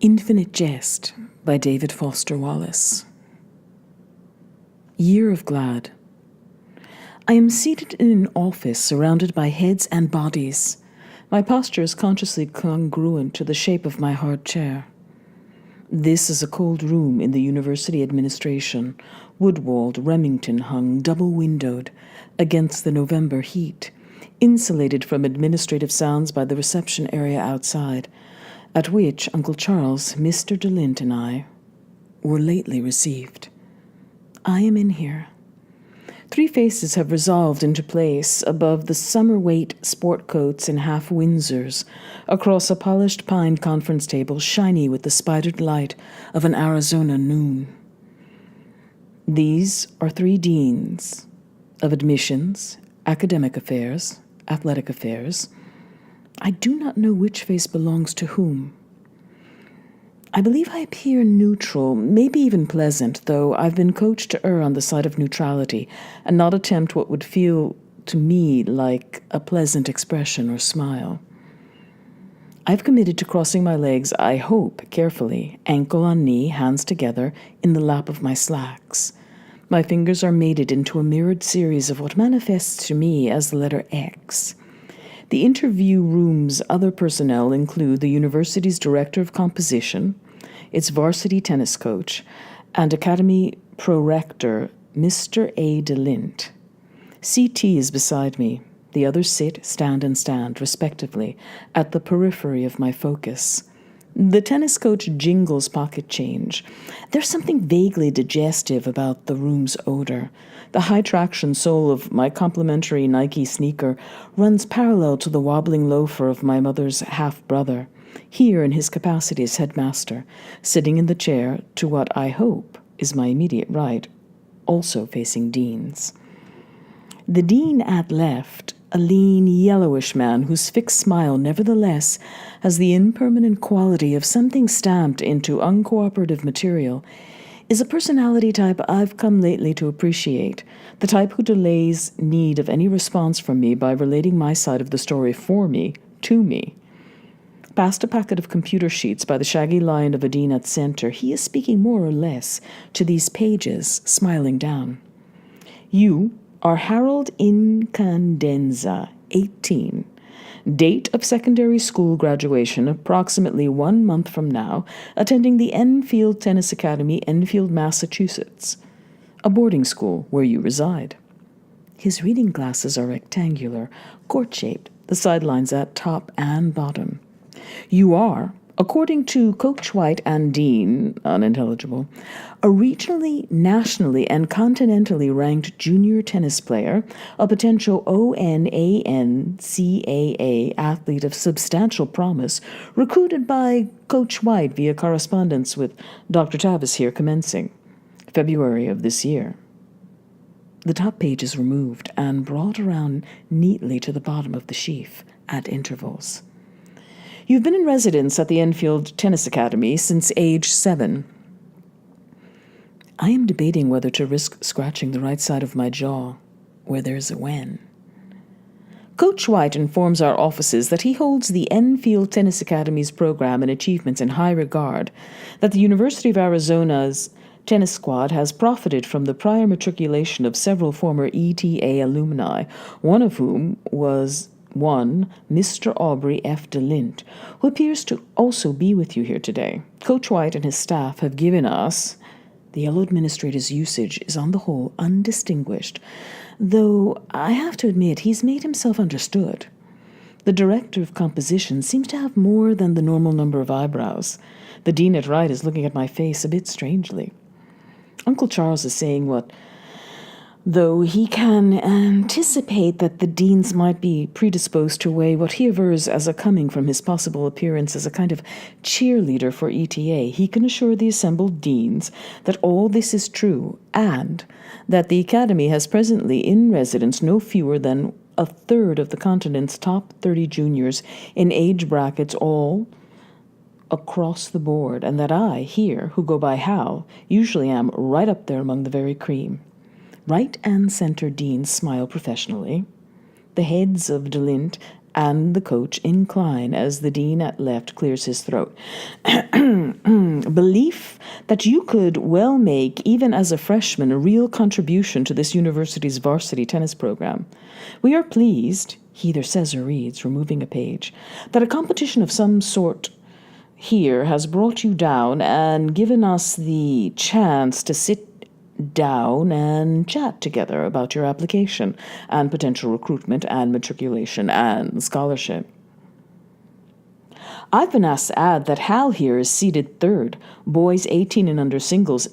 Infinite Jest by David Foster Wallace. Year of Glad. I am seated in an office surrounded by heads and bodies. My posture is consciously congruent to the shape of my hard chair. This is a cold room in the university administration, wood-walled, Remington-hung, double-windowed, against the November heat, insulated from administrative sounds by the reception area outside, at which Uncle Charles, Mr. DeLint, and I were lately received. I am in here. 3 faces have resolved into place above the summer-weight sport coats and half-Windsors, across a polished pine conference table shiny with the spidered light of an Arizona noon. These are 3 deans of admissions, academic affairs, athletic affairs. I do not know which face belongs to whom. I believe I appear neutral, maybe even pleasant, though I've been coached to err on the side of neutrality and not attempt what would feel to me like a pleasant expression or smile. I've committed to crossing my legs, I hope, carefully, ankle on knee, hands together, in the lap of my slacks. My fingers are mated into a mirrored series of what manifests to me as the letter X. The interview room's other personnel include the university's director of composition, its varsity tennis coach, and academy prorector, Mr. A. DeLint. CT is beside me. The others sit, stand, and stand, respectively, at the periphery of my focus. The tennis coach jingles pocket change. There's something vaguely digestive about the room's odor. The high-traction sole of my complimentary Nike sneaker runs parallel to the wobbling loafer of my mother's half-brother, here in his capacity as headmaster, sitting in the chair to what I hope is my immediate right, also facing deans. The dean at left, a lean, yellowish man whose fixed smile nevertheless has the impermanent quality of something stamped into uncooperative material, is a personality type I've come lately to appreciate, the type who delays need of any response from me by relating my side of the story for me, to me. Past a packet of computer sheets by the shaggy lion of a dean at center, he is speaking more or less to these pages, smiling down. You are Harold Incandenza, 18. Date of secondary school graduation, approximately 1 month from now, attending the Enfield Tennis Academy, Enfield, Massachusetts, a boarding school where you reside. His reading glasses are rectangular, court-shaped, the sidelines at top and bottom. You are, according to Coach White and Dean, unintelligible, a regionally, nationally, and continentally ranked junior tennis player, a potential ONANCAA athlete of substantial promise, recruited by Coach White via correspondence with Dr. Tavis here commencing February of this year. The top page is removed and brought around neatly to the bottom of the sheaf at intervals. You've been in residence at the Enfield Tennis Academy since age 7. I am debating whether to risk scratching the right side of my jaw, where there's a wen. Coach White informs our offices that he holds the Enfield Tennis Academy's program and achievements in high regard, that the University of Arizona's tennis squad has profited from the prior matriculation of several former ETA alumni, one of whom was Mr. Aubrey F. DeLint, who appears to also be with you here today. Coach White and his staff have given us, the yellow administrator's usage is on the whole undistinguished, though I have to admit he's made himself understood. The director of composition seems to have more than the normal number of eyebrows. The dean at right is looking at my face a bit strangely. Uncle Charles is saying what, though he can anticipate that the deans might be predisposed to weigh what he avers as a coming from his possible appearance as a kind of cheerleader for ETA, he can assure the assembled deans that all this is true, and that the Academy has presently in residence no fewer than a third of the continent's top 30 juniors in age brackets all across the board, and that I, here, who go by Hal, usually am right up there among the very cream. Right and center deans smile professionally. The heads of DeLint and the coach incline as the dean at left clears his throat. Belief that you could well make, even as a freshman, a real contribution to this university's varsity tennis program. We are pleased, he either says or reads, removing a page, that a competition of some sort here has brought you down and given us the chance to sit down and chat together about your application and potential recruitment and matriculation and scholarship. I've been asked to add that Hal here is seeded third, boys 18 and under singles,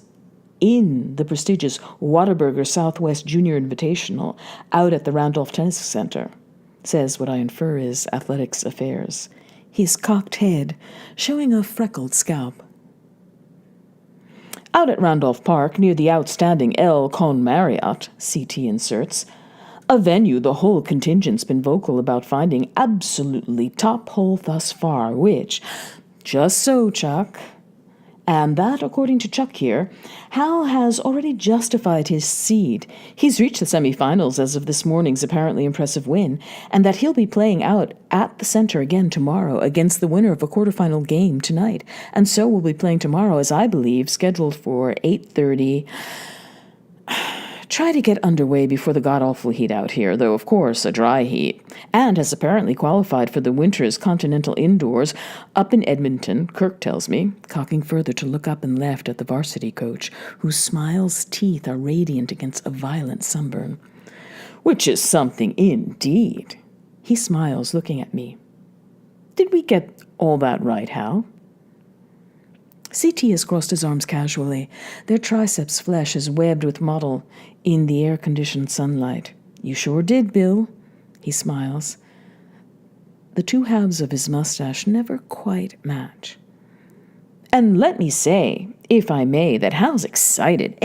in the prestigious Whataburger Southwest Junior Invitational out at the Randolph Tennis Center. Says what I infer is athletics affairs. His cocked head showing a freckled scalp. Out at Randolph Park, near the outstanding El Con Marriott, CT inserts, a venue the whole contingent's been vocal about finding absolutely top hole thus far, which, just so, Chuck, and that, according to Chuck here, Hal has already justified his seed. He's reached the semifinals as of this morning's apparently impressive win, and that he'll be playing out at the center again tomorrow against the winner of a quarterfinal game tonight. And so will be playing tomorrow, as I believe, scheduled for 8:30. Try to get underway before the god-awful heat out here, though, of course, a dry heat, and has apparently qualified for the winter's continental indoors up in Edmonton, Kirk tells me, cocking further to look up and left at the varsity coach, whose smile's teeth are radiant against a violent sunburn. Which is something indeed. He smiles, looking at me. Did we get all that right, Hal? CT has crossed his arms casually. Their triceps flesh is webbed with mottle in the air-conditioned sunlight. You sure did, Bill. He smiles. The two halves of his mustache never quite match. And let me say, if I may, that Hal's excited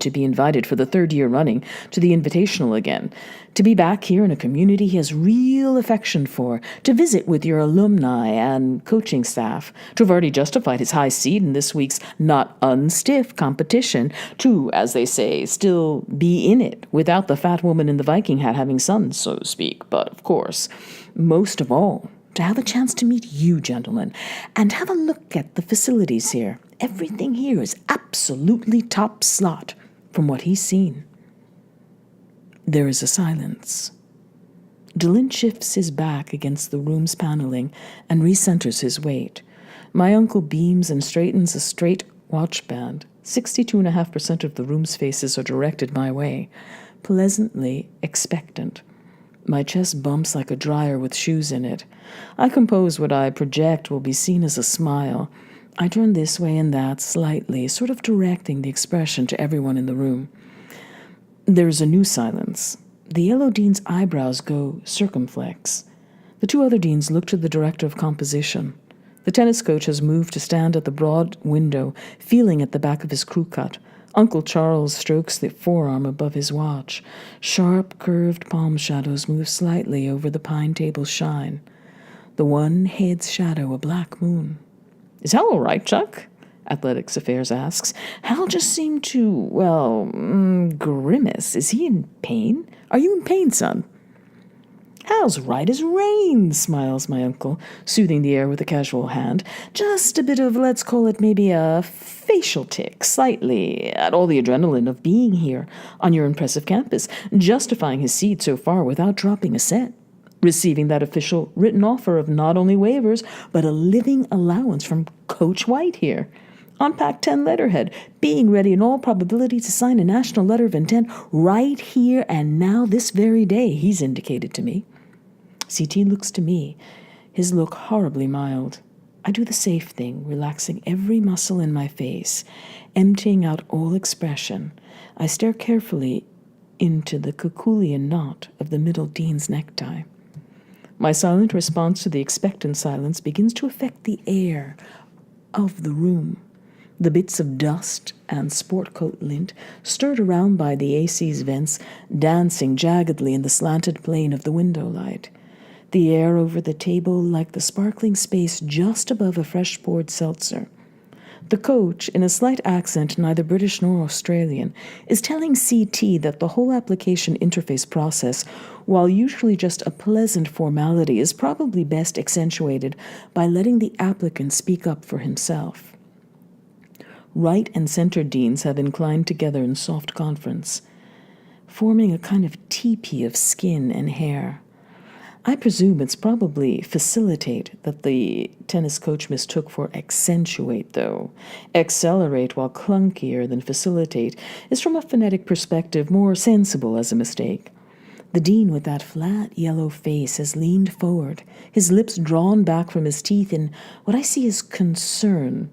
to be invited for the third year running to the Invitational again, to be back here in a community he has real affection for, to visit with your alumni and coaching staff, to have already justified his high seed in this week's not unstiff competition, to, as they say, still be in it without the fat woman in the Viking hat having sons, so to speak, but, of course, most of all, to have a chance to meet you, gentlemen, and have a look at the facilities here. Everything here is absolutely top slot from what he's seen. There is a silence. Dylan shifts his back against the room's paneling and recenters his weight. My uncle beams and straightens a straight watch band. 62.5% of the room's faces are directed my way, pleasantly expectant. My chest bumps like a dryer with shoes in it. I compose what I project will be seen as a smile. I turn this way and that slightly, sort of directing the expression to everyone in the room. There is a new silence. The yellow dean's eyebrows go circumflex. The two other deans look to the director of composition. The tennis coach has moved to stand at the broad window, feeling at the back of his crew cut. Uncle Charles strokes the forearm above his watch. Sharp, curved palm shadows move slightly over the pine table's shine. The one head's shadow a black moon. Is Hal all right, Chuck? Athletics Affairs asks. Hal just seemed to, grimace. Is he in pain? Are you in pain, son? Hal's right as rain, smiles my uncle, soothing the air with a casual hand. Just a bit of, let's call it maybe a facial tic, slightly, at all the adrenaline of being here on your impressive campus, justifying his seed so far without dropping a cent, receiving that official written offer of not only waivers, but a living allowance from Coach White here. On Pac-10 letterhead, being ready in all probability to sign a national letter of intent right here and now this very day, he's indicated to me. CT looks to me, his look horribly mild. I do the safe thing, relaxing every muscle in my face, emptying out all expression. I stare carefully into the Kekulian knot of the middle dean's necktie. My silent response to the expectant silence begins to affect the air of the room. The bits of dust and sport coat lint stirred around by the AC's vents, dancing jaggedly in the slanted plane of the window light. The air over the table like the sparkling space just above a fresh poured seltzer. The coach, in a slight accent neither British nor Australian, is telling CT that the whole application interface process, while usually just a pleasant formality, is probably best accentuated by letting the applicant speak up for himself. Right and center deans have inclined together in soft conference, forming a kind of teepee of skin and hair. I presume it's probably facilitate that the tennis coach mistook for accentuate, though. Accelerate, while clunkier than facilitate, is from a phonetic perspective more sensible as a mistake. The dean with that flat yellow face has leaned forward, his lips drawn back from his teeth in what I see as concern.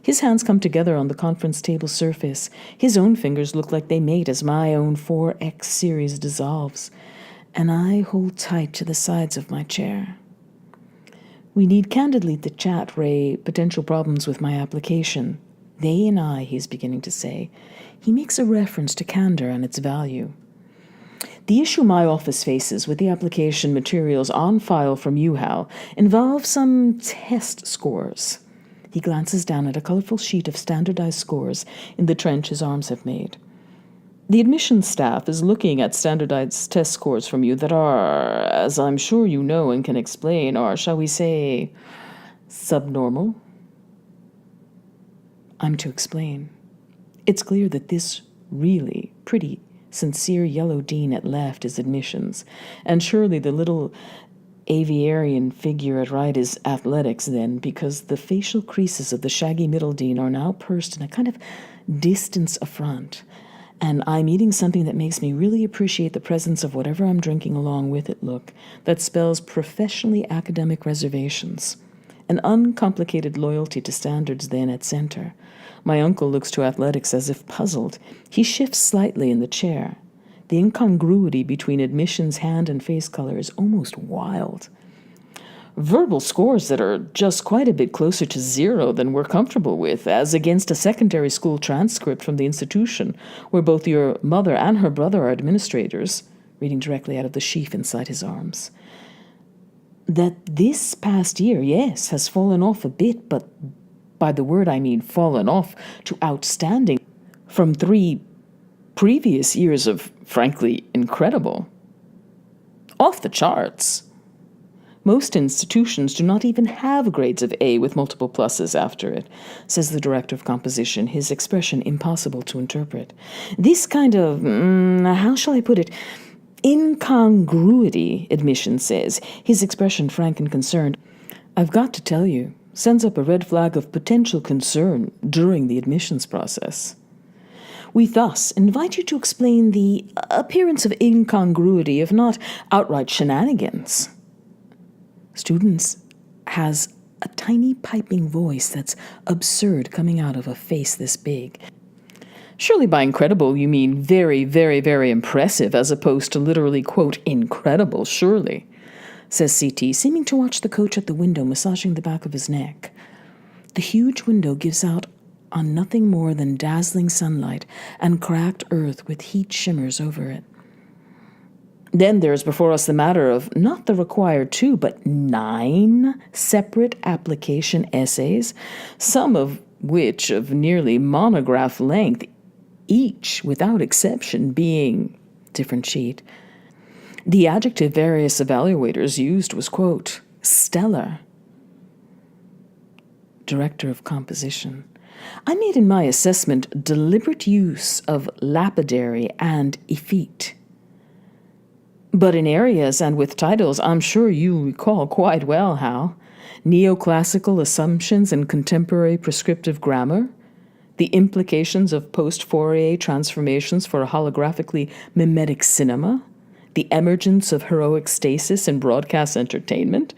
His hands come together on the conference table surface. His own fingers look like they mate as my own 4X series dissolves, and I hold tight to the sides of my chair. We need candidly to chat, Ray, potential problems with my application. They and I, he's beginning to say. He makes a reference to candor and its value. The issue my office faces with the application materials on file from you, Hal, involves some test scores. He glances down at a colorful sheet of standardized scores in the trench his arms have made. The admissions staff is looking at standardized test scores from you that are, as I'm sure you know and can explain, are, shall we say, subnormal. I'm to explain. It's clear that this really pretty, sincere yellow dean at left is admissions, and surely the little aviarian figure at right is athletics then, because the facial creases of the shaggy middle dean are now pursed in a kind of distance affront. And I'm eating something that makes me really appreciate the presence of whatever I'm drinking along with it look, that spells professionally academic reservations. An uncomplicated loyalty to standards then at center. My uncle looks to athletics as if puzzled. He shifts slightly in the chair. The incongruity between admissions hand and face color is almost wild. Verbal scores that are just quite a bit closer to zero than we're comfortable with, as against a secondary school transcript from the institution, where both your mother and her brother are administrators, reading directly out of the sheaf inside his arms. That this past year, yes, has fallen off a bit, but by the word I mean fallen off to outstanding from 3 previous years of, frankly, incredible. Off the charts. Most institutions do not even have grades of A with multiple pluses after it, says the director of composition, his expression impossible to interpret. This kind of, how shall I put it, incongruity, admission says, his expression frank and concerned, I've got to tell you, sends up a red flag of potential concern during the admissions process. We thus invite you to explain the appearance of incongruity, if not outright shenanigans. Students has a tiny piping voice that's absurd coming out of a face this big. Surely by incredible you mean very, very, very impressive as opposed to literally, quote, incredible, surely, says CT, seeming to watch the coach at the window massaging the back of his neck. The huge window gives out on nothing more than dazzling sunlight and cracked earth with heat shimmers over it. Then there's before us the matter of not the required 2, but 9 separate application essays, some of which of nearly monograph length, each, without exception, being different sheet. The adjective various evaluators used was, quote, stellar. Director of composition. I made in my assessment deliberate use of lapidary and effete. But in areas and with titles I'm sure you recall quite well, Hal, neoclassical assumptions and contemporary prescriptive grammar, the implications of post-Fourier transformations for a holographically mimetic cinema, the emergence of heroic stasis in broadcast entertainment,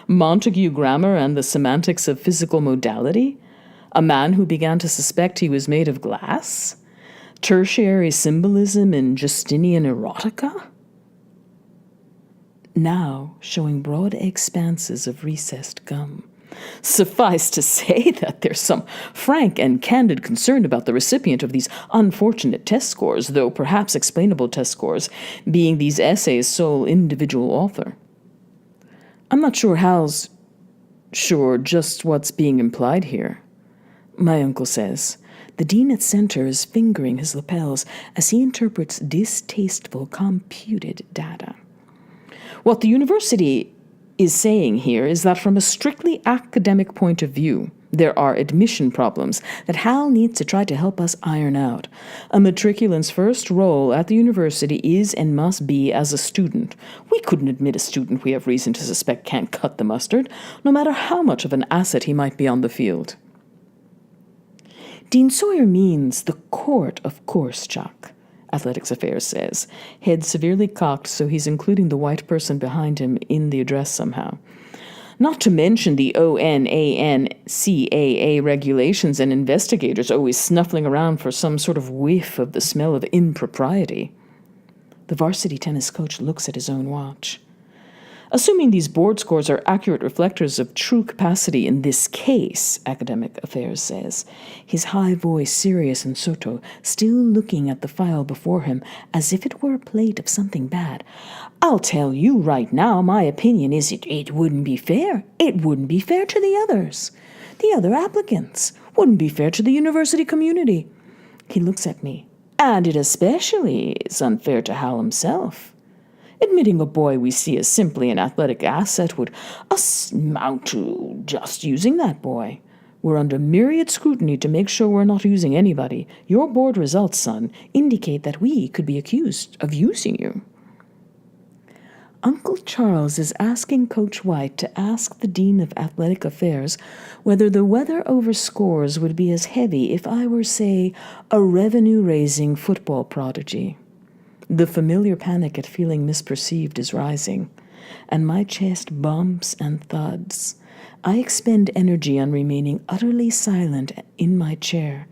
Montague grammar and the semantics of physical modality, a man who began to suspect he was made of glass, tertiary symbolism in Justinian erotica, now showing broad expanses of recessed gum. Suffice to say that there's some frank and candid concern about the recipient of these unfortunate test scores, though perhaps explainable test scores, being these essays' sole individual author. I'm not sure Hal's sure just what's being implied here. my uncle says. The dean at center is fingering his lapels as he interprets distasteful computed data. What the university is saying here is that from a strictly academic point of view, there are admission problems that Hal needs to try to help us iron out. A matriculant's first role at the university is and must be as a student. We couldn't admit a student we have reason to suspect can't cut the mustard, no matter how much of an asset he might be on the field. Dean Sawyer means the court, of course, Chuck, Athletics Affairs says, head severely cocked so he's including the white person behind him in the address somehow. Not to mention the ONANCAA regulations and investigators always snuffling around for some sort of whiff of the smell of impropriety. The varsity tennis coach looks at his own watch. Assuming these board scores are accurate reflectors of true capacity in this case, Academic Affairs says, his high voice serious and soto, still looking at the file before him as if it were a plate of something bad. I'll tell you right now, my opinion is it wouldn't be fair. It wouldn't be fair to the others. The other applicants. Wouldn't be fair to the university community. He looks at me. And it especially is unfair to Hal himself. Admitting a boy we see as simply an athletic asset would amount to just using that boy. We're under myriad scrutiny to make sure we're not using anybody. Your board results, son, indicate that we could be accused of using you. Uncle Charles is asking Coach White to ask the Dean of Athletic Affairs whether the weather over scores would be as heavy if I were, say, a revenue-raising football prodigy. The familiar panic at feeling misperceived is rising, and my chest bumps and thuds. I expend energy on remaining utterly silent in my chair,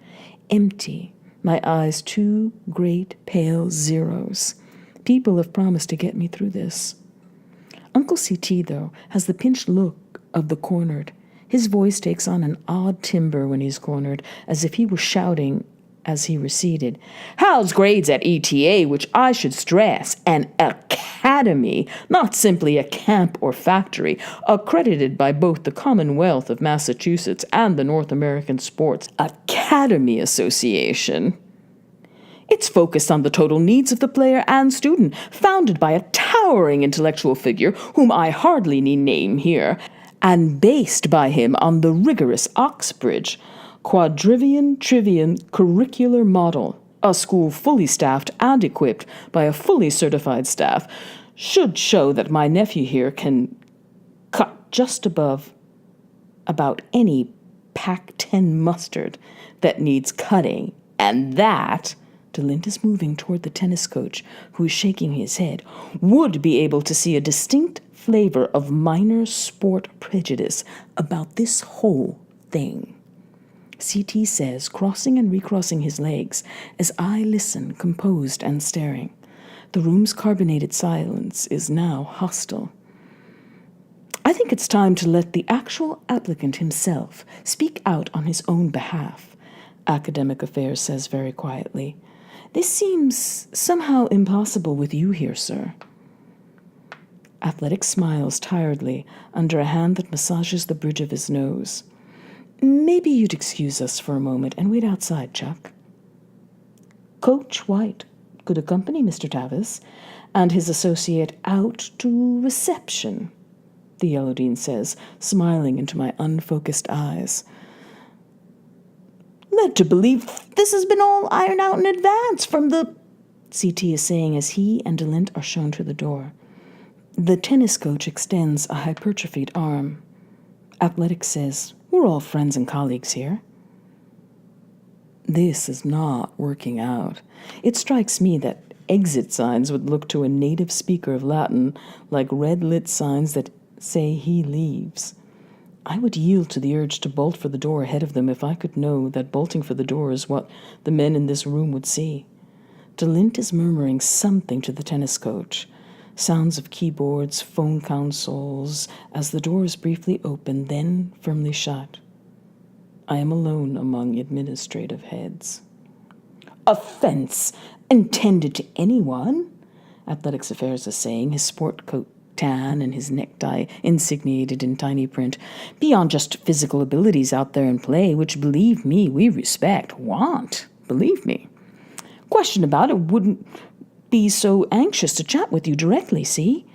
empty, my eyes two great pale zeros. People have promised to get me through this. Uncle CT, though, has the pinched look of the cornered. His voice takes on an odd timbre when he's cornered, as if he were shouting as he receded. Hal's grades at ETA, which I should stress, an academy, not simply a camp or factory, accredited by both the Commonwealth of Massachusetts and the North American Sports Academy Association. It's focused on the total needs of the player and student, founded by a towering intellectual figure whom I hardly need name here, and based by him on the rigorous Oxbridge Quadrivium Trivium curricular model, a school fully staffed and equipped by a fully certified staff, should show that my nephew here can cut just about any Pac-10 mustard that needs cutting, and that, DeLint is moving toward the tennis coach, who is shaking his head, would be able to see a distinct flavor of minor sport prejudice about this whole thing. CT says, crossing and recrossing his legs, as I listen, composed and staring. The room's carbonated silence is now hostile. I think it's time to let the actual applicant himself speak out on his own behalf, Academic Affairs says very quietly. This seems somehow impossible with you here, sir. Athletic smiles tiredly under a hand that massages the bridge of his nose. Maybe you'd excuse us for a moment and wait outside, Chuck. Coach White could accompany Mr. Tavis and his associate out to reception, the Yellow Dean says, smiling into my unfocused eyes. Led to believe this has been all ironed out in advance from the... CT is saying as he and DeLint are shown to the door. The tennis coach extends a hypertrophied arm. Athletics says, we're all friends and colleagues here. This is not working out. It strikes me that exit signs would look to a native speaker of Latin like red-lit signs that say he leaves. I would yield to the urge to bolt for the door ahead of them if I could know that bolting for the door is what the men in this room would see. DeLint is murmuring something to the tennis coach. Sounds of keyboards, phone consoles, as the door is briefly opened, then firmly shut. I am alone among administrative heads. Offense intended to anyone, Athletics Affairs is saying, his sport coat tan and his necktie insigniated in tiny print, beyond just physical abilities out there in play, which, believe me, we respect, want, believe me. Question about it, wouldn't be so anxious to chat with you directly, see?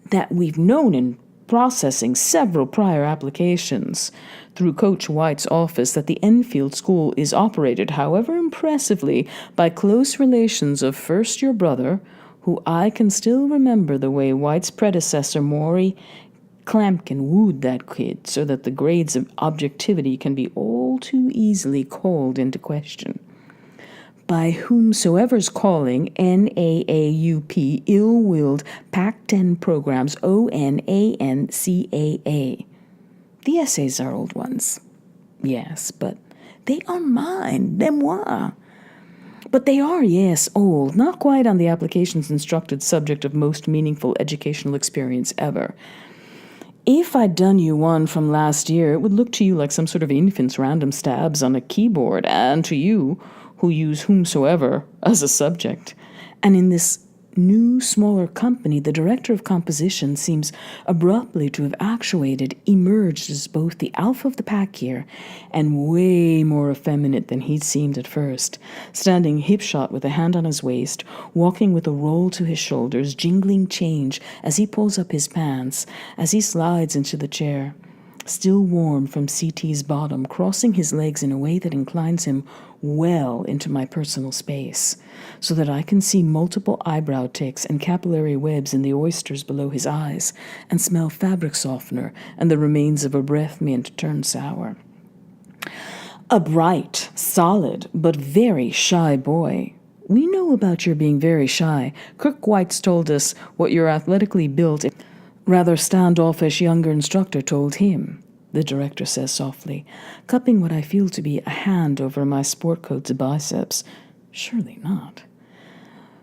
That we've known in processing several prior applications through Coach White's office that the Enfield School is operated, however impressively, by close relations of first your brother, who I can still remember the way White's predecessor, Maury Clampkin, wooed that kid so that the grades of objectivity can be all too easily called into question. By whomsoever's calling, NAAUP, ill-willed Pac-10 programs, ONANCAA. The essays are old ones, yes, but they are mine, demois. But they are, yes, old, not quite on the application's instructed subject of most meaningful educational experience ever. If I'd done you one from last year, it would look to you like some sort of infant's random stabs on a keyboard, and to you, who use whomsoever as a subject. And in this new, smaller company, the director of composition seems abruptly to have emerged as both the alpha of the pack here and way more effeminate than he'd seemed at first, standing hip-shot with a hand on his waist, walking with a roll to his shoulders, jingling change as he pulls up his pants, as he slides into the chair, still warm from CT's bottom, crossing his legs in a way that inclines him well into my personal space, so that I can see multiple eyebrow ticks and capillary webs in the oysters below his eyes, and smell fabric softener and the remains of a breath mint turned sour. A bright, solid, but very shy boy. We know about your being very shy. Kirk White's told us what your athletically built, rather standoffish younger instructor told him, the director says softly, cupping what I feel to be a hand over my sport coat's biceps. Surely not.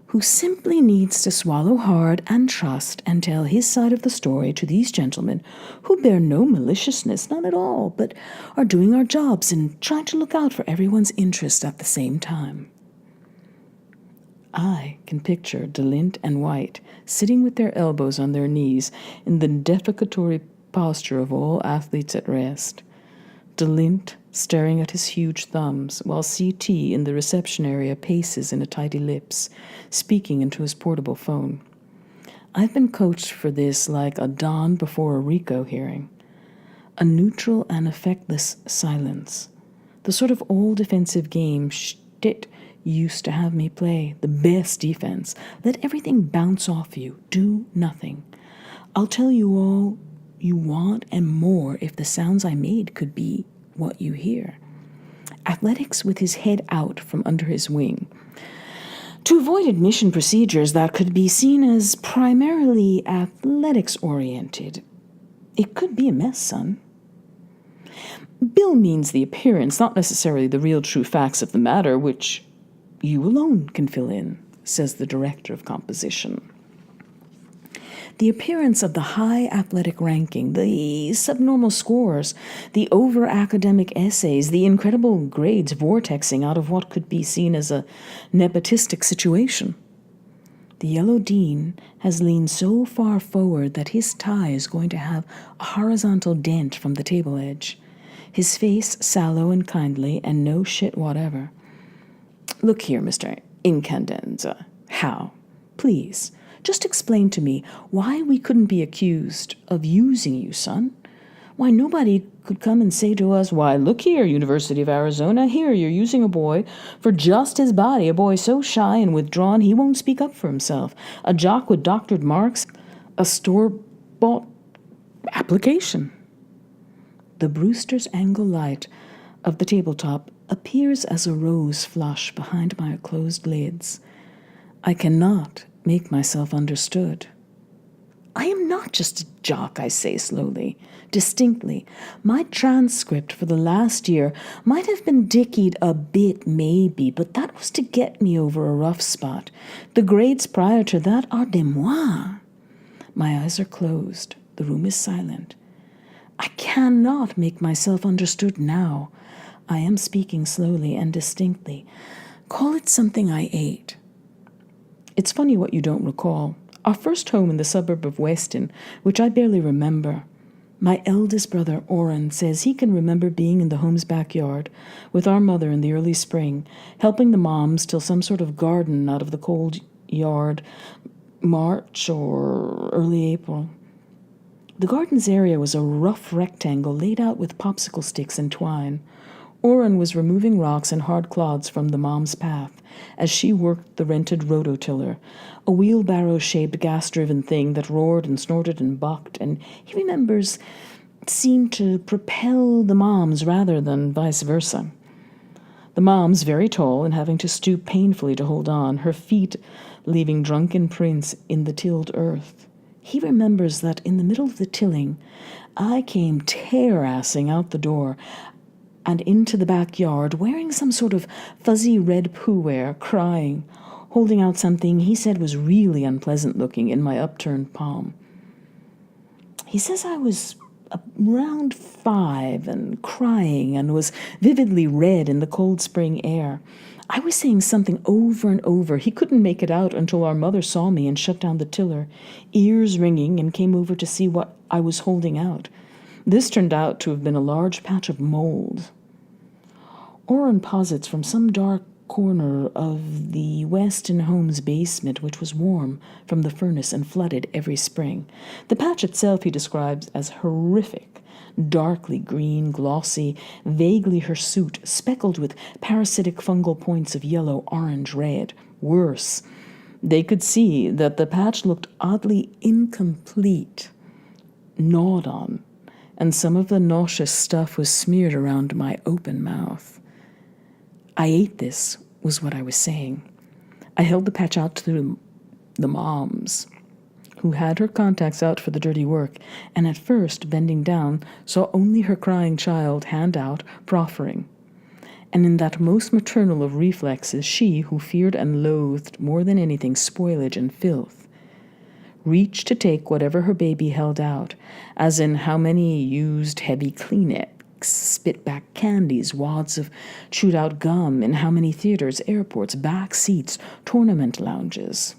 Who simply needs to swallow hard and trust and tell his side of the story to these gentlemen who bear no maliciousness, none at all, but are doing our jobs and trying to look out for everyone's interest at the same time. I can picture DeLint and White sitting with their elbows on their knees in the defecatory posture of all athletes at rest. DeLint staring at his huge thumbs, while CT in the reception area paces in a tight ellipse, speaking into his portable phone. I've been coached for this like a dawn before a RICO hearing. A neutral and effectless silence. The sort of old defensive game shit used to have me play. The best defense. Let everything bounce off you. Do nothing. I'll tell you all you want and more if the sounds I made could be what you hear. Athletics with his head out from under his wing. To avoid admission procedures that could be seen as primarily athletics-oriented. It could be a mess, son. Bill means the appearance, not necessarily the real true facts of the matter, which you alone can fill in, says the director of composition. The appearance of the high athletic ranking, the subnormal scores, the over-academic essays, the incredible grades vortexing out of what could be seen as a nepotistic situation. The yellow dean has leaned so far forward that his tie is going to have a horizontal dent from the table edge. His face sallow and kindly, and no shit whatever. Look here, Mr. Incandenza. How? Please, just explain to me why we couldn't be accused of using you, son. Why nobody could come and say to us, why, look here, University of Arizona, here you're using a boy for just his body, a boy so shy and withdrawn he won't speak up for himself, a jock with doctored marks, a store-bought application. The Brewster's angle light of the tabletop appears as a rose flush behind my closed lids. I cannot make myself understood. I am not just a jock, I say slowly, distinctly. My transcript for the last year might have been dickied a bit, maybe, but that was to get me over a rough spot. The grades prior to that are de moi. My eyes are closed. The room is silent. I cannot make myself understood now. I am speaking slowly and distinctly. Call it something I ate. It's funny what you don't recall. Our first home in the suburb of Weston, which I barely remember. My eldest brother, Orrin, says he can remember being in the home's backyard with our mother in the early spring, helping the moms till some sort of garden out of the cold yard, March or early April. The garden's area was a rough rectangle laid out with popsicle sticks and twine. Orrin was removing rocks and hard clods from the mom's path as she worked the rented rototiller, a wheelbarrow-shaped gas-driven thing that roared and snorted and bucked, and he remembers seemed to propel the moms rather than vice versa. The mom's very tall and having to stoop painfully to hold on, her feet leaving drunken prints in the tilled earth. He remembers that in the middle of the tilling, I came tear-assing out the door and into the backyard, wearing some sort of fuzzy red poo-wear, crying, holding out something he said was really unpleasant-looking in my upturned palm. He says I was around 5 and crying and was vividly red in the cold spring air. I was saying something over and over. He couldn't make it out until our mother saw me and shut down the tiller, ears ringing, and came over to see what I was holding out. This turned out to have been a large patch of mold. Orrin posits from some dark corner of the Weston home's basement, which was warm from the furnace and flooded every spring. The patch itself he describes as horrific, darkly green, glossy, vaguely hirsute, speckled with parasitic fungal points of yellow, orange, red. Worse, they could see that the patch looked oddly incomplete, gnawed on, and some of the nauseous stuff was smeared around my open mouth. I ate this, was what I was saying. I held the patch out to the moms, who had her contacts out for the dirty work, and at first, bending down, saw only her crying child, hand out, proffering. And in that most maternal of reflexes, she, who feared and loathed more than anything spoilage and filth, reached to take whatever her baby held out, as in how many used heavy Kleenex, spit-back candies, wads of chewed-out gum, in how many theaters, airports, back seats, tournament lounges.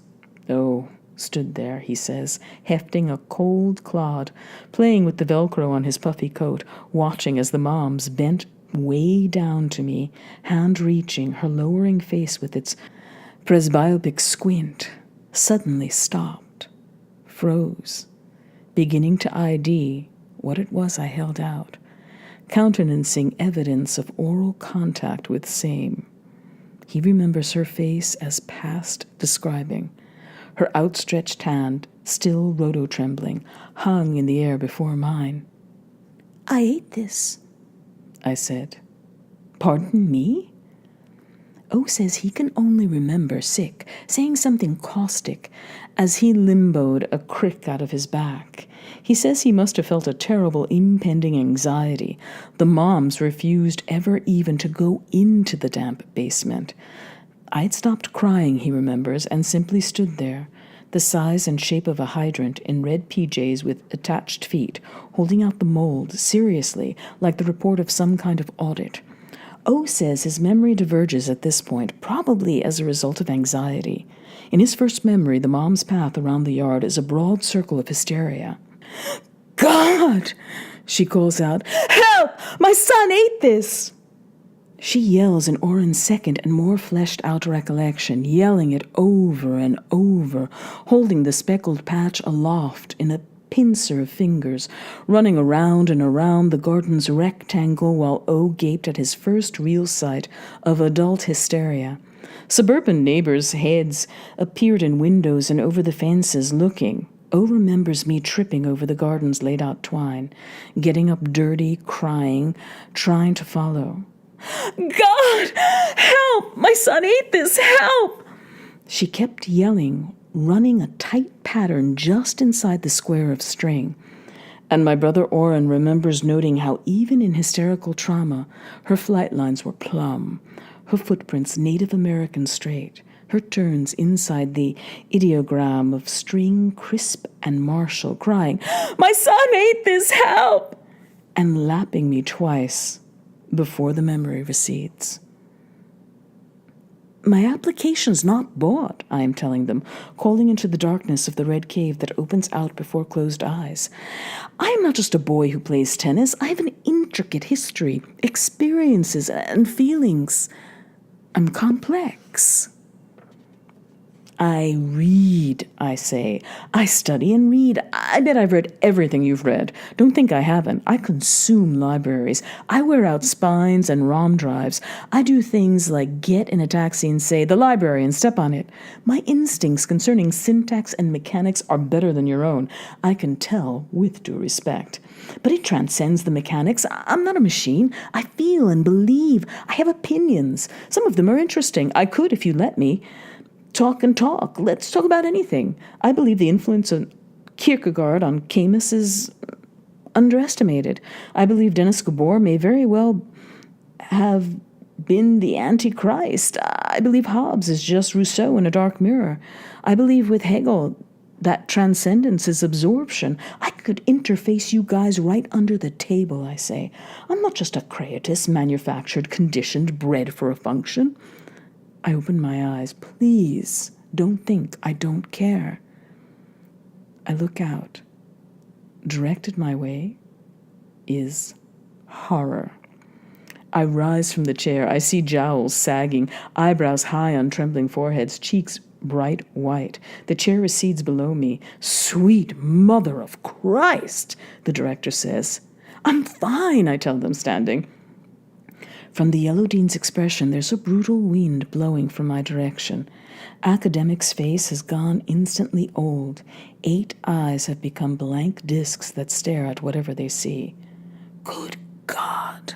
Oh, stood there, he says, hefting a cold clod, playing with the Velcro on his puffy coat, watching as the moms bent way down to me, hand reaching, her lowering face with its presbyopic squint, suddenly stopped, froze, beginning to ID what it was I held out, countenancing evidence of oral contact with same. He remembers her face as past describing. Her outstretched hand, still roto-trembling, hung in the air before mine. I ate this, I said. Pardon me? O says he can only remember sick, saying something caustic, as he limboed a crick out of his back. He says he must have felt a terrible impending anxiety. The moms refused ever even to go into the damp basement. I'd stopped crying, he remembers, and simply stood there, the size and shape of a hydrant, in red PJs with attached feet, holding out the mold, seriously, like the report of some kind of audit. O says his memory diverges at this point, probably as a result of anxiety. In his first memory, the mom's path around the yard is a broad circle of hysteria. God! She calls out, Help! My son ate this! She yells in Orrin's second and more fleshed-out recollection, yelling it over and over, holding the speckled patch aloft in a pincer of fingers, running around and around the garden's rectangle while O gaped at his first real sight of adult hysteria. Suburban neighbors' heads appeared in windows and over the fences, looking. O remembers me tripping over the garden's laid-out twine, getting up dirty, crying, trying to follow. God! Help! My son ate this! Help! She kept yelling, running a tight pattern just inside the square of string. And my brother Orrin remembers noting how even in hysterical trauma, her flight lines were plumb, her footprints Native American straight, her turns inside the ideogram of string crisp and martial, crying, My son ate this! Help! And lapping me twice before the memory recedes. My application's not bought, I am telling them, calling into the darkness of the red cave that opens out before closed eyes. I am not just a boy who plays tennis. I have an intricate history, experiences, and feelings. I'm complex. I read, I say. I study and read. I bet I've read everything you've read. Don't think I haven't. I consume libraries. I wear out spines and ROM drives. I do things like get in a taxi and say, the library, and step on it. My instincts concerning syntax and mechanics are better than your own. I can tell with due respect. But it transcends the mechanics. I'm not a machine. I feel and believe. I have opinions. Some of them are interesting. I could, if you let me, talk and talk. Let's talk about anything. I believe the influence of Kierkegaard on Camus is underestimated. I believe Denis Gabor may very well have been the Antichrist. I believe Hobbes is just Rousseau in a dark mirror. I believe with Hegel that transcendence is absorption. I could interface you guys right under the table, I say. I'm not just a creatus, manufactured, conditioned, bred for a function. I open my eyes. Please, don't think I don't care. I look out. Directed my way is horror. I rise from the chair. I see jowls sagging, eyebrows high on trembling foreheads, cheeks bright white. The chair recedes below me. Sweet mother of Christ, the director says. I'm fine, I tell them, standing. From the Yellow Dean's expression, there's a brutal wind blowing from my direction. Academic's face has gone instantly old. 8 eyes have become blank discs that stare at whatever they see. Good God,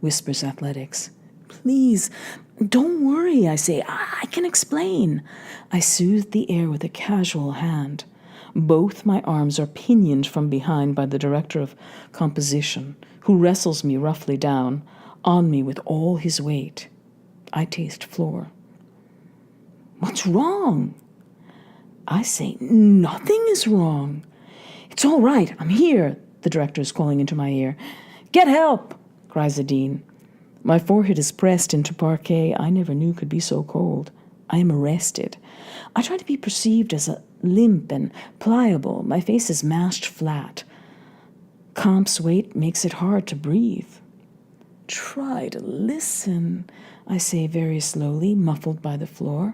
whispers Athletics. Please, don't worry, I say. I can explain. I soothe the air with a casual hand. Both my arms are pinioned from behind by the director of composition, who wrestles me roughly down, on me with all his weight. I taste floor. What's wrong? I say, nothing is wrong. It's all right, I'm here, the director is calling into my ear. Get help, cries the dean. My forehead is pressed into parquet I never knew could be so cold. I am arrested. I try to be perceived as limp and pliable. My face is mashed flat. Comp's weight makes it hard to breathe. Try to listen, I say very slowly, muffled by the floor.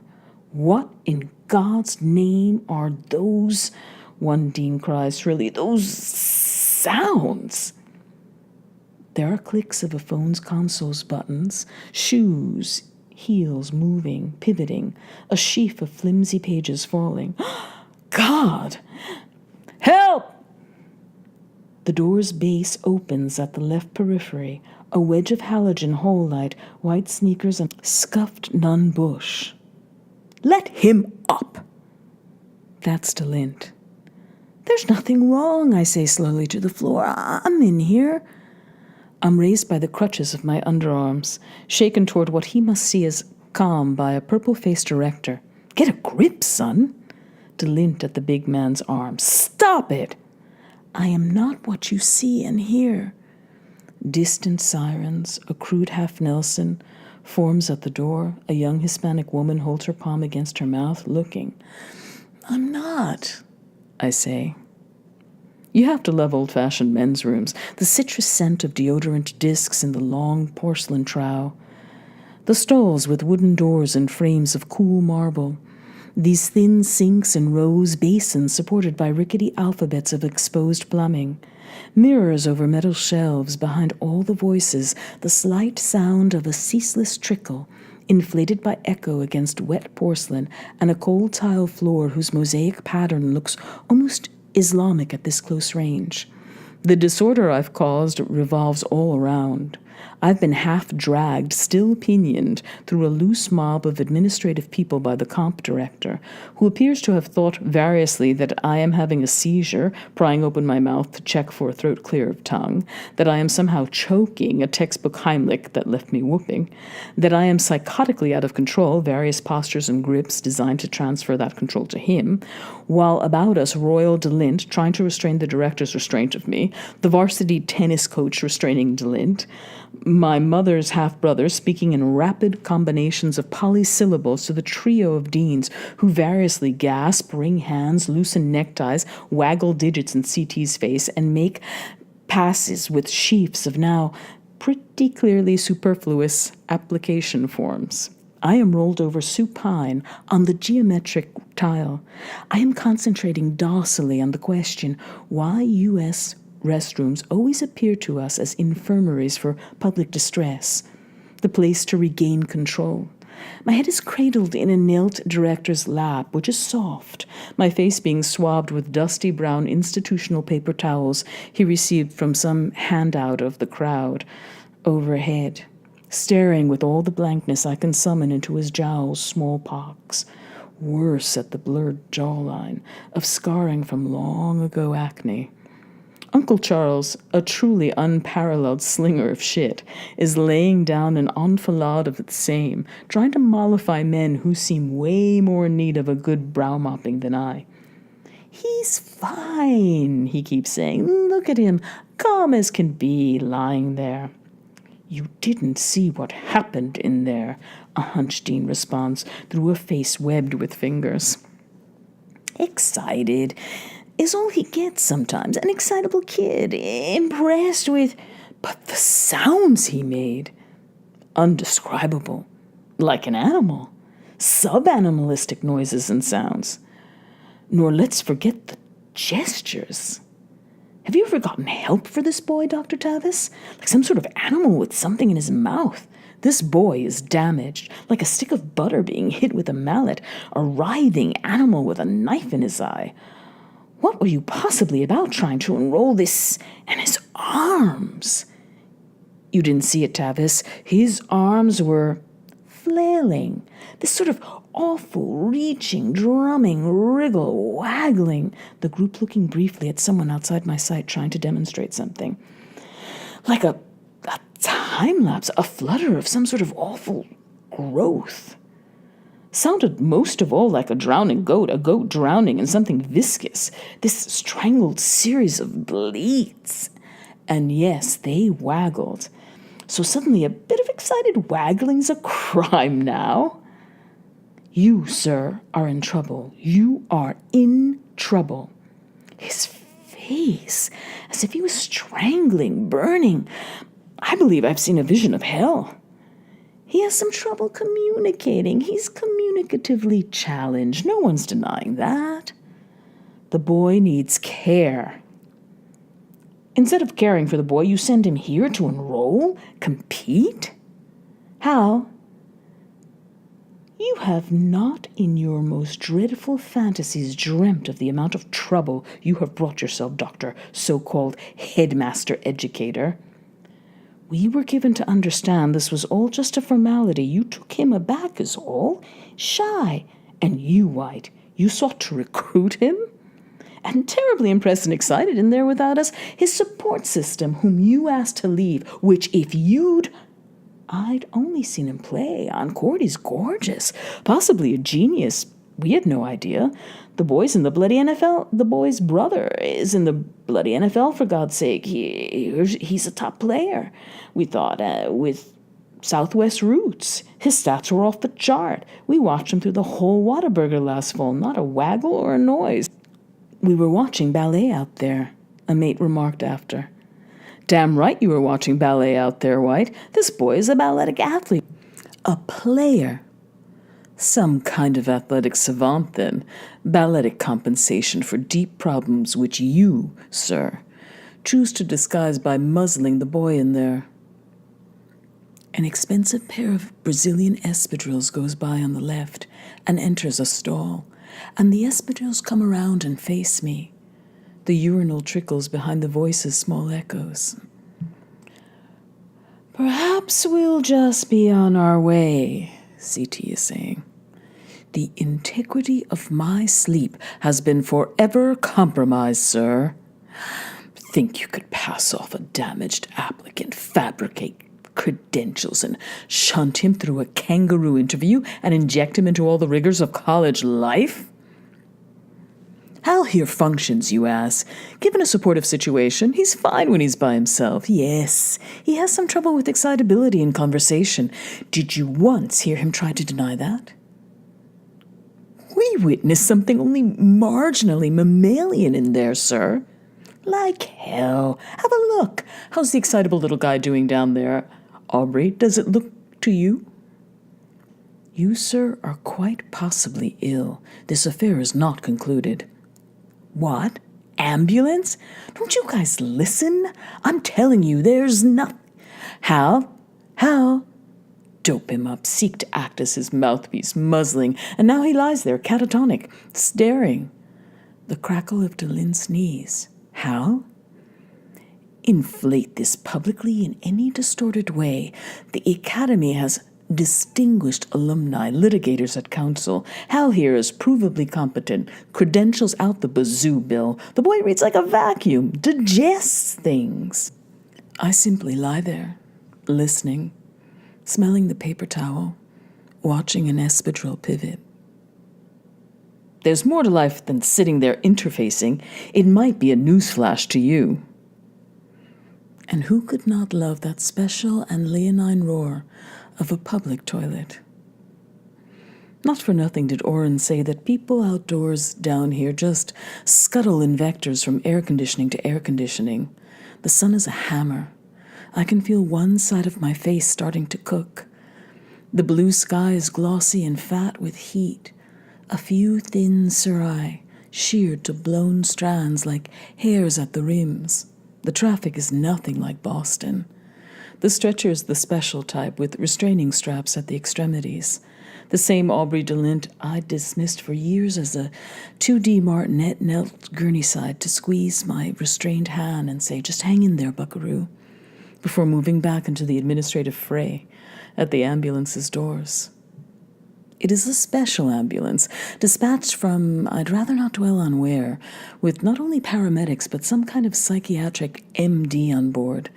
What in God's name are those, one dean cries shrilly, those sounds? There are clicks of a phone's console's buttons, shoes, heels moving, pivoting, a sheaf of flimsy pages falling. God! Help! The door's base opens at the left periphery, a wedge of halogen hole light, white sneakers, and scuffed nun bush. Let him up! That's DeLint. There's nothing wrong, I say slowly to the floor. I'm in here. I'm raised by the crutches of my underarms, shaken toward what he must see as calm by a purple-faced director. Get a grip, son! DeLint at the big man's arm. Stop it! I am not what you see and hear. Distant sirens, a crude half-Nelson, forms at the door. A young Hispanic woman holds her palm against her mouth, looking. I'm not, I say. You have to love old-fashioned men's rooms, the citrus scent of deodorant discs in the long porcelain trough, the stalls with wooden doors and frames of cool marble, these thin sinks and rows basins supported by rickety alphabets of exposed plumbing, mirrors over metal shelves behind all the voices, the slight sound of a ceaseless trickle, inflated by echo against wet porcelain, and a cold tile floor whose mosaic pattern looks almost Islamic at this close range. The disorder I've caused revolves all around. I've been half-dragged, still pinioned, through a loose mob of administrative people by the comp director, who appears to have thought variously that I am having a seizure, prying open my mouth to check for a throat clear of tongue, that I am somehow choking, a textbook Heimlich that left me whooping, that I am psychotically out of control, various postures and grips designed to transfer that control to him, while about us Royal DeLint, trying to restrain the director's restraint of me, the varsity tennis coach restraining DeLint, My mother's half-brother speaking in rapid combinations of polysyllables to the trio of deans who variously gasp, wring hands, loosen neckties, waggle digits in CT's face, and make passes with sheafs of now pretty clearly superfluous application forms. I am rolled over supine on the geometric tile. I am concentrating docilely on the question why U.S. restrooms always appear to us as infirmaries for public distress, the place to regain control. My head is cradled in a knelt director's lap, which is soft, my face being swabbed with dusty brown institutional paper towels he received from some handout of the crowd overhead, staring with all the blankness I can summon into his jowls smallpox, worse at the blurred jawline of scarring from long ago acne. Uncle Charles, a truly unparalleled slinger of shit, is laying down an enfilade of the same, trying to mollify men who seem way more in need of a good brow-mopping than I. "He's fine," he keeps saying. "Look at him, calm as can be, lying there." "You didn't see what happened in there," a hunched dean responds through a face webbed with fingers. "Excited is all he gets sometimes. An excitable kid, impressed with... But the sounds he made! Undescribable. Like an animal. Sub-animalistic noises and sounds. Nor let's forget the gestures. Have you ever gotten help for this boy, Dr. Tavis? Like some sort of animal with something in his mouth. This boy is damaged, like a stick of butter being hit with a mallet, a writhing animal with a knife in his eye. What were you possibly about trying to enroll this? And his arms. You didn't see it, Tavis. His arms were flailing. This sort of awful, reaching, drumming, wriggle, waggling. The group looking briefly at someone outside my sight trying to demonstrate something. Like a time-lapse, a flutter of some sort of awful growth. Sounded most of all like a drowning goat, a goat drowning in something viscous, this strangled series of bleats. And yes, they waggled. So suddenly a bit of excited waggling's a crime now. You, sir, are in trouble. You are in trouble. His face, as if he was strangling, burning. I believe I've seen a vision of hell. He has some trouble communicating. He's communicatively challenged. No one's denying that. The boy needs care. Instead of caring for the boy, you send him here to enroll? Compete? How? You have not in your most dreadful fantasies dreamt of the amount of trouble you have brought yourself, Dr. So-called headmaster educator. We were given to understand this was all just a formality. You took him aback is all. Shy. And you, White, you sought to recruit him? And terribly impressed and excited in there without us. His support system, whom you asked to leave, which if you'd... I'd only seen him play. On court he's gorgeous. Possibly a genius. We had no idea. The boy's in the bloody NFL. The boy's brother is in the bloody NFL, for God's sake. He's a top player. We thought, with Southwest roots. His stats were off the chart. We watched him through the whole Whataburger last fall. Not a waggle or a noise. We were watching ballet out there, a mate remarked after. Damn right you were watching ballet out there, White. This boy is a balletic athlete. A player. Some kind of athletic savant, then. Balletic compensation for deep problems which you, sir, choose to disguise by muzzling the boy in there. An expensive pair of Brazilian espadrilles goes by on the left and enters a stall, and the espadrilles come around and face me. The urinal trickles behind the voice's small echoes. Perhaps we'll just be on our way, CT is saying. The integrity of my sleep has been forever compromised, sir. Think you could pass off a damaged applicant, fabricate credentials, and shunt him through a kangaroo interview and inject him into all the rigors of college life? Hal here functions, you ass. Given a supportive situation, he's fine when he's by himself. Yes, he has some trouble with excitability in conversation. Did you once hear him try to deny that? We witnessed something only marginally mammalian in there, sir. Like hell. Have a look. How's the excitable little guy doing down there? Aubrey, does it look to you? You, sir, are quite possibly ill. This affair is not concluded. What? Ambulance? Don't you guys listen? I'm telling you, there's nothing. Hal? Dope him up, seek to act as his mouthpiece, muzzling, and now he lies there, catatonic, staring. The crackle of Delin's sneeze. Hal? Inflate this publicly in any distorted way. The Academy has distinguished alumni, litigators at council. Hal here is provably competent. Credentials out the bazoo, Bill. The boy reads like a vacuum, digests things. I simply lie there, listening, smelling the paper towel, watching an espadrille pivot. There's more to life than sitting there interfacing. It might be a newsflash to you. And who could not love that special and leonine roar of a public toilet? Not for nothing did Oren say that people outdoors down here just scuttle in vectors from air conditioning to air conditioning. The sun is a hammer. I can feel one side of my face starting to cook. The blue sky is glossy and fat with heat. A few thin cirri, sheared to blown strands like hairs at the rims. The traffic is nothing like Boston. The stretcher is the special type with restraining straps at the extremities. The same Aubrey Delint I dismissed for years as a 2D martinet knelt gurneyside to squeeze my restrained hand and say, just hang in there, buckaroo, before moving back into the administrative fray at the ambulance's doors. It is a special ambulance, dispatched from, I'd rather not dwell on where, with not only paramedics but some kind of psychiatric MD on board.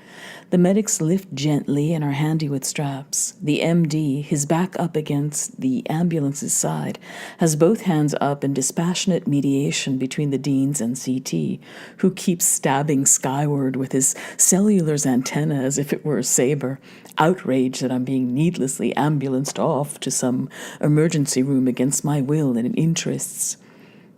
The medics lift gently and are handy with straps. The MD, his back up against the ambulance's side, has both hands up in dispassionate mediation between the deans and CT, who keeps stabbing skyward with his cellular's antenna as if it were a saber, outraged that I'm being needlessly ambulanced off to some emergency room against my will and interests.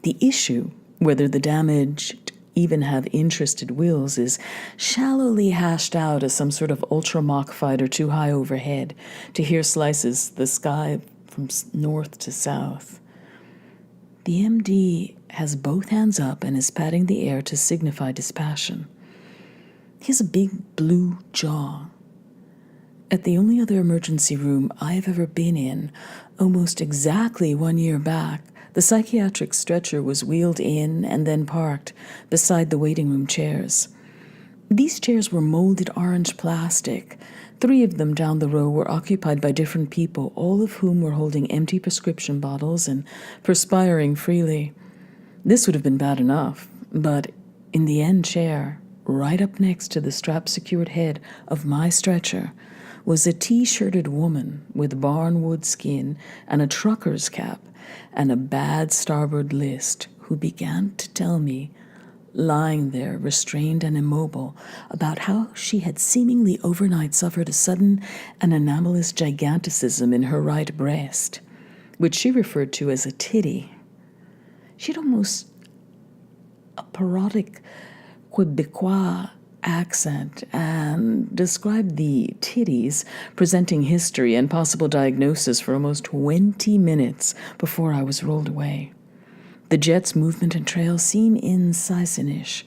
The issue, whether the damaged even have interested wills, is shallowly hashed out as some sort of ultra-Mach fighter too high overhead to hear slices the sky from north to south. The MD has both hands up and is patting the air to signify dispassion. He has a big blue jaw. At the only other emergency room I have ever been in, almost exactly 1 year back, the psychiatric stretcher was wheeled in and then parked beside the waiting room chairs. These chairs were molded orange plastic. 3 of them down the row were occupied by different people, all of whom were holding empty prescription bottles and perspiring freely. This would have been bad enough, but in the end chair, right up next to the strap-secured head of my stretcher, was a T-shirted woman with barnwood skin and a trucker's cap and a bad starboard list, who began to tell me, lying there restrained and immobile, about how she had seemingly overnight suffered a sudden and anomalous giganticism in her right breast, which she referred to as a titty. She had almost a parodic Quebecois accent and described the titties presenting history and possible diagnosis for almost 20 minutes before I was rolled away. The jet's movement and trail seem incisionish,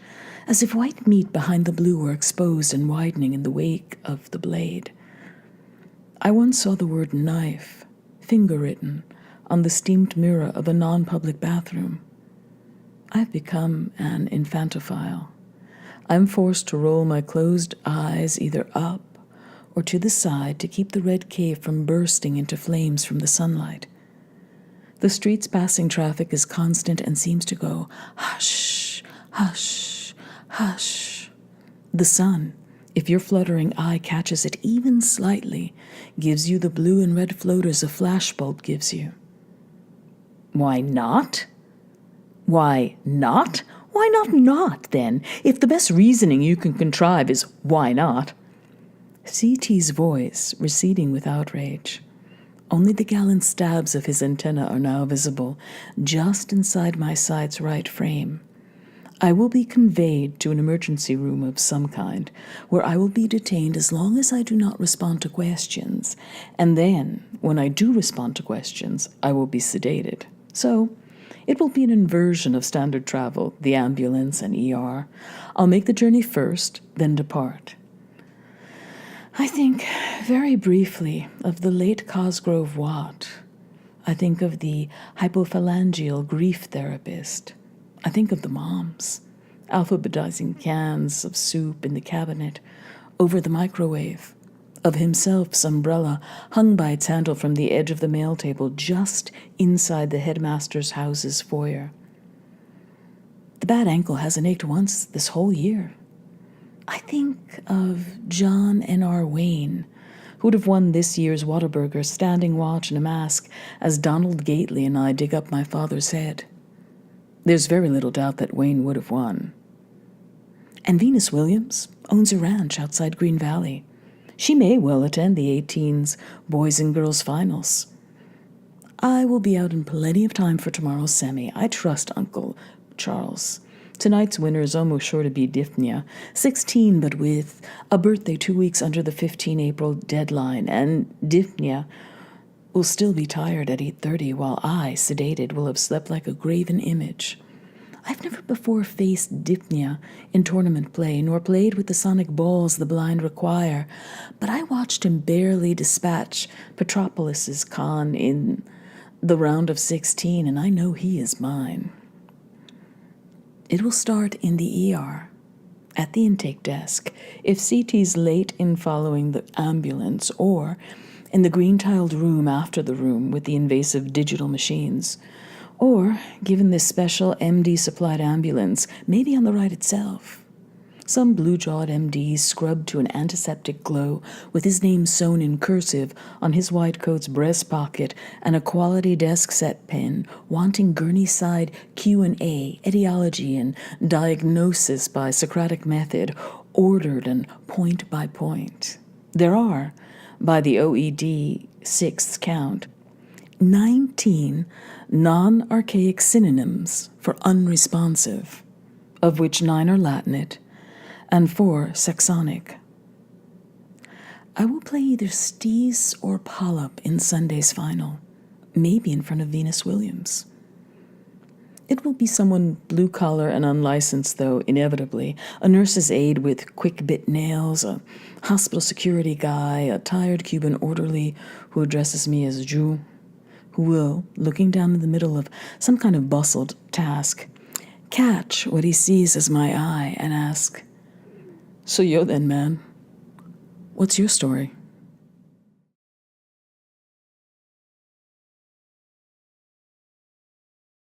as if white meat behind the blue were exposed and widening in the wake of the blade. I once saw the word knife, finger-written, on the steamed mirror of a non-public bathroom. I've become an infantophile. I'm forced to roll my closed eyes either up or to the side to keep the red cave from bursting into flames from the sunlight. The street's passing traffic is constant and seems to go, hush, hush, hush. The sun, if your fluttering eye catches it even slightly, gives you the blue and red floaters a flashbulb gives you. Why not? Why not? Why not, then? If the best reasoning you can contrive is why not? C.T.'s voice receding with outrage. Only the gallant stabs of his antenna are now visible, just inside my sight's right frame. I will be conveyed to an emergency room of some kind, where I will be detained as long as I do not respond to questions, and then, when I do respond to questions, I will be sedated. So, it will be an inversion of standard travel, the ambulance and ER. I'll make the journey first, then depart. I think, very briefly, of the late Cosgrove Watt. I think of the hypophalangeal grief therapist. I think of the moms, alphabetizing cans of soup in the cabinet, over the microwave, of himself's umbrella hung by its handle from the edge of the mail table just inside the headmaster's house's foyer. The bad ankle hasn't ached once this whole year. I think of John N.R. Wayne, who would have won this year's Whataburger standing watch and a mask as Donald Gately and I dig up my father's head. There's very little doubt that Wayne would have won. And Venus Williams owns a ranch outside Green Valley. She may well attend the 18's boys and girls finals. I will be out in plenty of time for tomorrow's semi. I trust Uncle Charles. Tonight's winner is almost sure to be Difnia, 16, but with a birthday 2 weeks under the 15 April deadline, and Difnia will still be tired at 8:30, while I, sedated, will have slept like a graven image. I've never before faced Difnia in tournament play, nor played with the sonic balls the blind require, but I watched him barely dispatch Petropolis's Khan in the round of 16, and I know he is mine. It will start in the ER, at the intake desk, if CT's late in following the ambulance, or in the green-tiled room after the room with the invasive digital machines, or, given this special MD-supplied ambulance, maybe on the ride itself. Some blue-jawed MD scrubbed to an antiseptic glow with his name sewn in cursive on his white coat's breast pocket and a quality desk-set pen, wanting gurney-side Q&A, etiology, and diagnosis by Socratic method, ordered and point by point. There are, by the OED sixth count, 19 non-archaic synonyms for unresponsive, of which 9 are Latinate and 4 Saxonic. I will play either Steez or Polyp in Sunday's final, maybe in front of Venus Williams. It will be someone blue-collar and unlicensed, though, inevitably. A nurse's aide with quick-bit nails, a hospital security guy, a tired Cuban orderly who addresses me as Ju, who will, looking down in the middle of some kind of bustled task, catch what he sees as my eye and ask, "So yo then, man, what's your story?"